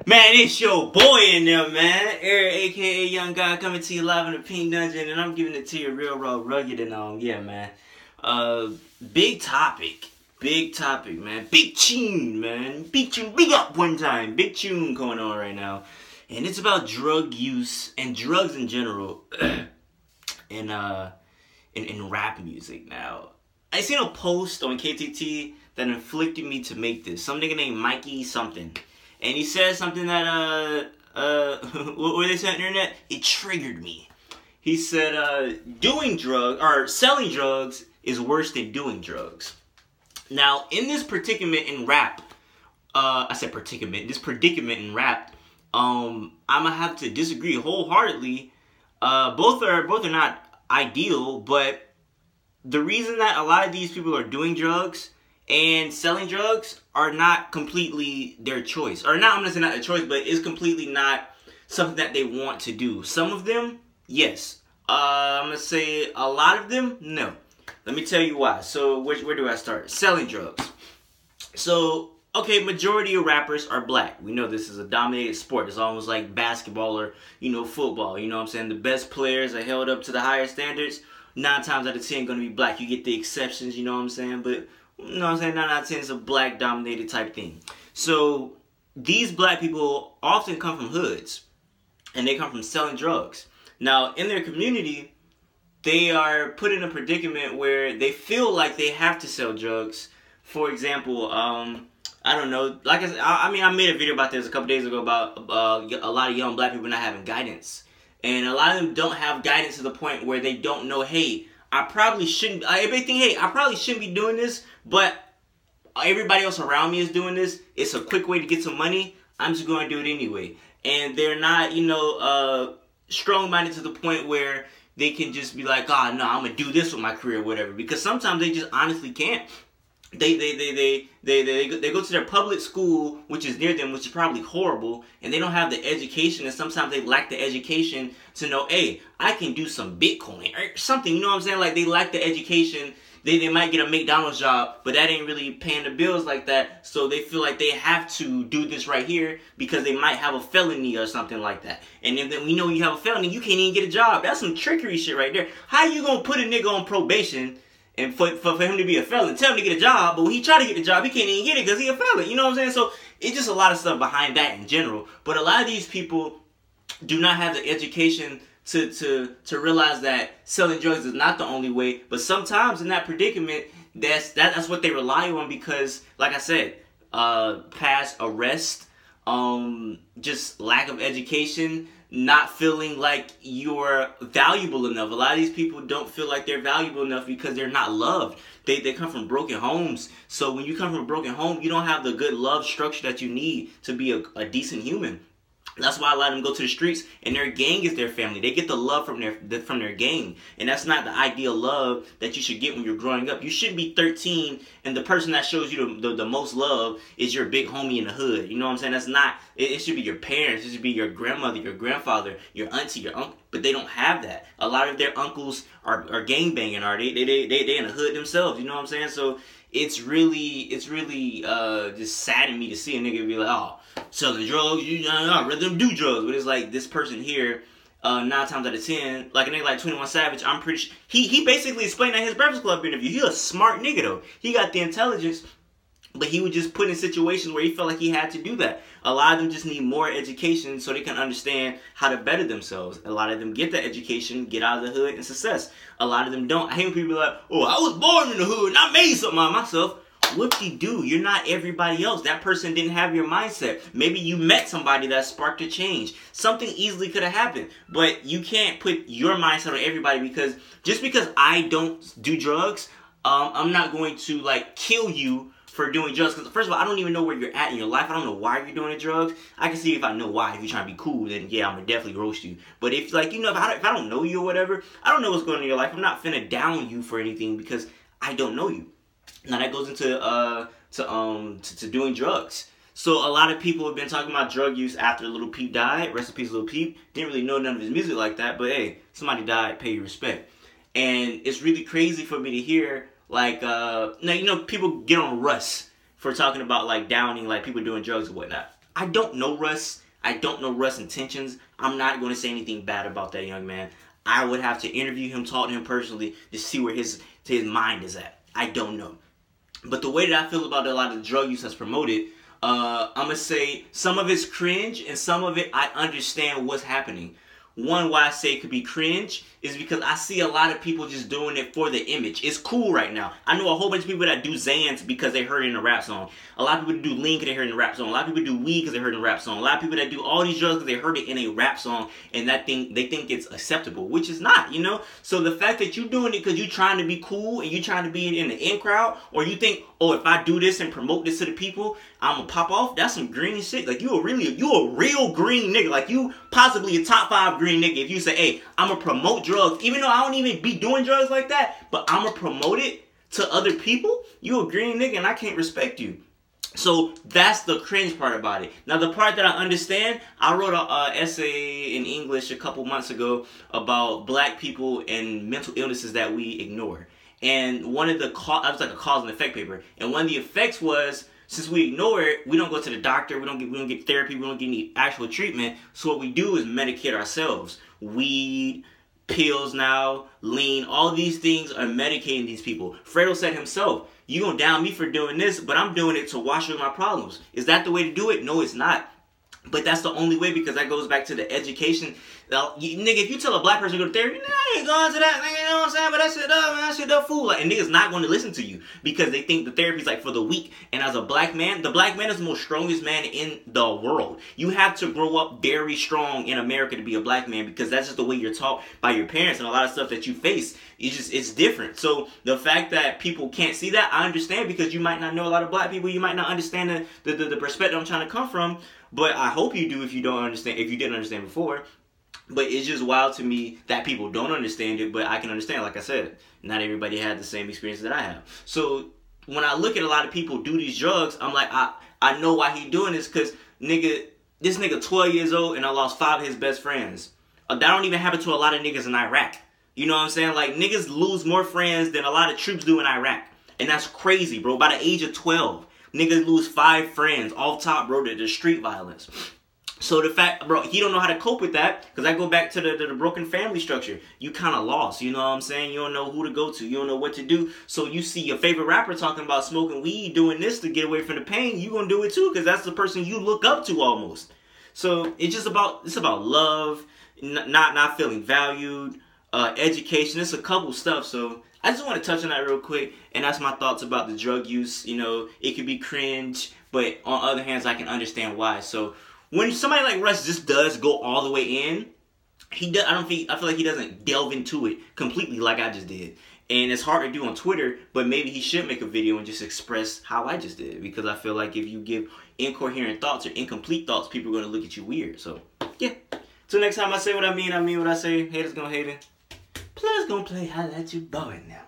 Man, it's your boy in there, man. Eric, aka Young Guy, coming to you live in the Pink Dungeon, and I'm giving it to you real raw, rugged, and yeah, man. Big topic, man. Big tune, man. Big tune, big up one time. Big tune going on right now, and it's about drug use and drugs in general, in rap music. Now, I seen a post on KTT that inflicted me to make this. Some nigga named Mikey something. And he said something that, what were they saying on the internet? It triggered me. He said, doing drugs, or selling drugs is worse than doing drugs. Now, in this predicament in rap, this predicament in rap, I'm gonna have to disagree wholeheartedly. Both are not ideal, but the reason that a lot of these people are doing drugs and selling drugs are not completely their choice. Or not, I'm going to say not their choice, but it's completely not something that they want to do. Some of them, yes. I'm going to say a lot of them, no. Let me tell you why. So where do I start? Selling drugs. So, okay, majority of rappers are black. We know this is a dominated sport. It's almost like basketball or, football. You know what I'm saying? The best players are held up to the higher standards. 9 times out of 10 going to be black. You get the exceptions, you know what I'm saying? But you know what I'm saying? 9 out of 10 is a black dominated type thing. So these black people often come from hoods and they come from selling drugs. Now in their community, they are put in a predicament where they feel like they have to sell drugs. For example, I don't know. Like I made a video about this a couple days ago about a lot of young black people not having guidance. And a lot of them don't have guidance to the point where they don't know, hey, I probably shouldn't be doing this, but everybody else around me is doing this. It's a quick way to get some money. I'm just going to do it anyway. And they're not, strong-minded to the point where they can just be like, oh, no, I'm going to do this with my career or whatever. Because sometimes they just honestly can't. They go to their public school, which is near them, which is probably horrible, and they don't have the education, and sometimes they lack the education to know, hey, I can do some Bitcoin or something, you know what I'm saying? Like, they lack the education. They might get a McDonald's job, but that ain't really paying the bills like that, so they feel like they have to do this right here because they might have a felony or something like that. And then we know you have a felony, you can't even get a job. That's some trickery shit right there. How you gonna put a nigga on probation and for him to be a felon, tell him to get a job, but when he try to get the job, he can't even get it because he a felon. You know what I'm saying? So it's just a lot of stuff behind that in general. But a lot of these people do not have the education to realize that selling drugs is not the only way. But sometimes in that predicament, that's what they rely on because, like I said, past arrest, just lack of education, not feeling like you're valuable enough. A lot of these people don't feel like they're valuable enough because they're not loved. They come from broken homes. So when you come from a broken home, you don't have the good love structure that you need to be a decent human. That's why a lot of them go to the streets, and their gang is their family. They get the love from their gang, and that's not the ideal love that you should get when you're growing up. You shouldn't be 13, and the person that shows you the most love is your big homie in the hood. You know what I'm saying? That's not. It should be your parents. It should be your grandmother, your grandfather, your auntie, your uncle. But they don't have that. A lot of their uncles are gang banging. Are they in the hood themselves? You know what I'm saying? So it's really just saddening me to see a nigga be like, oh, selling drugs, I'd rather them do drugs. But it's like this person here, 9 times out of 10, like a nigga like 21 Savage, I'm pretty sure, he basically explained at his Breakfast Club interview, he a smart nigga though. He got the intelligence, but he would just put in situations where he felt like he had to do that. A lot of them just need more education so they can understand how to better themselves. A lot of them get that education, get out of the hood, and success. A lot of them don't. I hate when people be like, oh, I was born in the hood and I made something out of myself. Whoop-de-doo, you're not everybody else. That person didn't have your mindset. Maybe you met somebody that sparked a change. Something easily could have happened. But you can't put your mindset on everybody because just because I don't do drugs, I'm not going to like kill you for doing drugs. Because first of all, I don't even know where you're at in your life. I don't know why you're doing the drugs. I can see if I know why. If you're trying to be cool, then yeah, I'm going to definitely roast you. But if like, if I don't know you or whatever, I don't know what's going on in your life. I'm not finna down you for anything because I don't know you. Now that goes into doing drugs. So a lot of people have been talking about drug use after Lil Peep died. Rest in peace, Lil Peep. Didn't really know none of his music like that, but hey, somebody died, pay your respect. And it's really crazy for me to hear like now people get on Russ for talking about like downing like people doing drugs and whatnot. I don't know Russ. I don't know Russ' intentions. I'm not going to say anything bad about that young man. I would have to interview him, talk to him personally to see where his mind is at. I don't know. But the way that I feel about a lot of the drug use that's promoted, I'm going to say some of it's cringe and some of it I understand what's happening. One, why I say it could be cringe is because I see a lot of people just doing it for the image. It's cool right now. I know a whole bunch of people that do Xans because they heard it in a rap song. A lot of people do lean because they heard it in a rap song. A lot of people do weed because they heard it in a rap song. A lot of people that do all these drugs because they heard it in a rap song and they think it's acceptable, which is not, you know? So the fact that you're doing it because you're trying to be cool and you're trying to be in the in crowd, or you think, oh, if I do this and promote this to the people, I'm gonna pop off, that's some green shit. Like, you a real green nigga. Like, you possibly a top 5 green nigga if you say, hey, I'm gonna promote drugs, even though I don't even be doing drugs like that, but I'm gonna promote it to other people. You a green nigga and I can't respect you. So that's the cringe part about it. Now, the part that I understand, I wrote an essay in English a couple months ago about black people and mental illnesses that we ignore. And one of the, I was like a cause and effect paper. And one of the effects was, since we ignore it, we don't go to the doctor, we don't get therapy, we don't get any actual treatment. So what we do is medicate ourselves. Weed, pills now, lean, all these things are medicating these people. Fredo said himself, you gonna down me for doing this, but I'm doing it to wash away my problems. Is that the way to do it? No, it's not. But that's the only way, because that goes back to the education. Now, nigga, if you tell a black person to go to therapy, nah, I ain't going to that, nigga, you know what I'm saying? But that shit up, man, that shit up, fool. Like, and niggas not going to listen to you because they think the therapy's like for the weak. And as a black man, the black man is the most strongest man in the world. You have to grow up very strong in America to be a black man, because that's just the way you're taught by your parents, and a lot of stuff that you face. It's different. So the fact that people can't see that, I understand, because you might not know a lot of black people. You might not understand the perspective I'm trying to come from. But I hope you do if you don't understand, if you didn't understand before. But it's just wild to me that people don't understand it, but I can understand. Like I said, not everybody had the same experience that I have. So when I look at a lot of people do these drugs, I'm like, I know why he doing this, because this nigga 12 years old and I lost 5 of his best friends. That don't even happen to a lot of niggas in Iraq. You know what I'm saying? Like, niggas lose more friends than a lot of troops do in Iraq. And that's crazy, bro. By the age of 12. Niggas lose 5 friends off top, bro, to the street violence. So the fact, bro, he don't know how to cope with that, because I go back to the broken family structure. You kind of lost, you know what I'm saying? You don't know who to go to. You don't know what to do. So you see your favorite rapper talking about smoking weed, doing this to get away from the pain. You gonna do it too, because that's the person you look up to almost. So it's about love, not feeling valued, education. It's a couple stuff. So I just want to touch on that real quick, and that's my thoughts about the drug use. You know, it could be cringe, but on other hands, I can understand why. So when somebody like Russ just does go all the way in, I feel like he doesn't delve into it completely like I just did. And it's hard to do on Twitter, but maybe he should make a video and just express how I just did, because I feel like if you give incoherent thoughts or incomplete thoughts, people are going to look at you weird. So, yeah. Till next time I say what I mean what I say. Haters gonna hate it. Players gonna play. Holla at you, boy now.